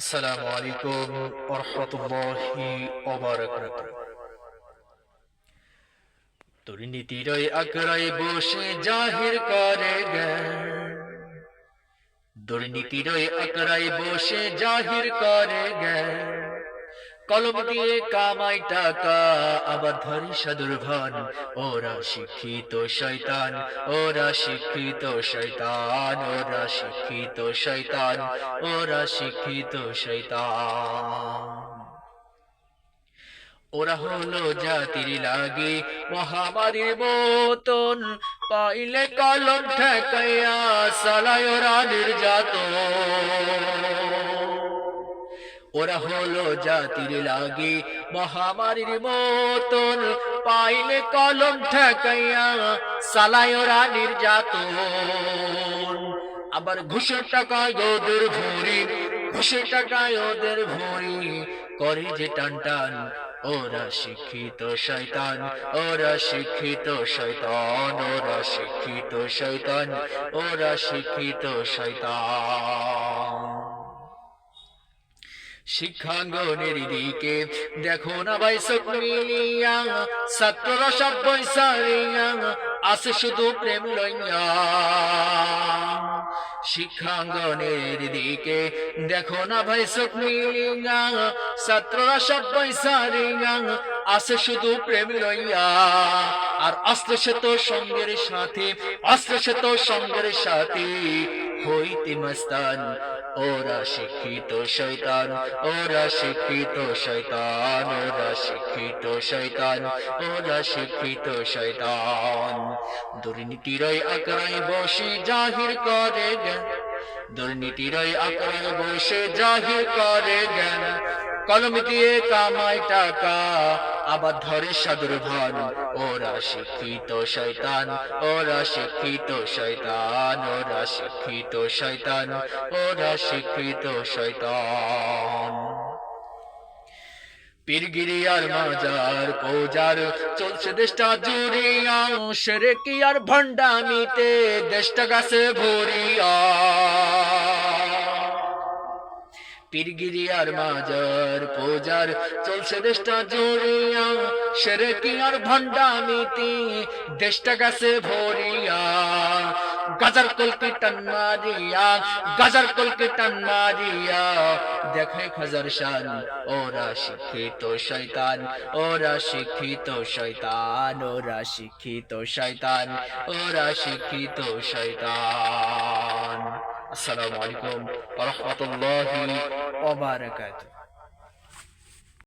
আসসালামু আলাইকুম ওয়া রাহমাতুল্লাহি ওয়া বারাকাতুহু। দুর্নীতির ওই আকড়ায় বসে জাহির করে জ্ঞান, দুর্নীতির ওই আকড়ায় বসে জাহির করে জ্ঞান। কলম দিয়ে কামাই টাকা আবার ধরে সাধুর ভান। ওরা শিক্ষিত শয়তান, ওরা শিক্ষিত শয়তান, ওরা শিক্ষিত শয়তান, ওরা শিক্ষিত শয়তান। ওরা হলো জাতির লাগে মহামারীর মতন, পাইলে কলম ঠেকাইয়া সালায় ওরা নির্যাতন। ওরা হলো জাতির লাগে মহামারীর মতন, পাইলে কলম ঠেকাইয়া সালায় ওরা নির্যাতন। আবার ঘুষের টাকায় ওদের ভুঁড়ি, ঘুষের টাকায় ওদের ভুঁড়ি করে যে টান টান। ওরা শিক্ষিত শয়তান, ওরা শিক্ষিত শয়তান, ওরা শিক্ষিত শয়তান, ওরা শিক্ষিত শয়তান। শিক্ষাঙ্গনের দিকে দেখো না ভাই চোখ মিলিয়া, ছাত্ররা সব বৈশারিয়া আছে শুধু প্রেম লইয়া। শিক্ষাঙ্গনের দিকে দেখো না ভাই চোখ মিলিয়া, ছাত্ররা সব বৈশারিয়া আছে শুধু প্রেম লইয়া। আর অস্ত্র সে তো সঙ্গের সাথে, অস্ত্র সে তো সঙ্গের সাথে হইতে মস্তান। ওরা শিক্ষিত শয়তান, ওরা শিক্ষিত শয়তান, ওরা শিক্ষিত শয়তান, ওরা শিক্ষিত শয়তান। দুর্নীতির ওই আকড়ায় বসে জাহির করে জ্ঞান, দুর্নীতির ওই আকড়ায় বসে জাহির করে জ্ঞান। কলম দিয়ে কামাই টাকা আবার ধরে সাধুর ভান। ওরা শিক্ষিত শয়তান, ওরা শিক্ষিত শয়তান, ওরা শিক্ষিত শয়তান, ওরা শিক্ষিত শয়তান। পীরগিরি আর মাজার পূজার চলছে দেশটা জুড়িয়া, শিরকি আর ভণ্ডামিতে দেশটা গাছে ভরিয়া। পীরগিরি আর মাজার পূজার চলছে দেশটা জুড়িয়া, শিরকি আর ভণ্ডামিতে দেশটা গাছে ভরিয়া। গাজার কলকে টান মারিয়া, গাজার কলকে টান মারিয়া দেখায় খাজার শান। ওরা শিক্ষিত শয়তান, ওরা শিক্ষিত শয়তান, ওরা শিক্ষিত শয়তান, ওরা শিক্ষিত শয়তান। আসসালামু আলাইকুম ওয়া রাহমাতুল্লাহি ওয়া বারাকাতুহু।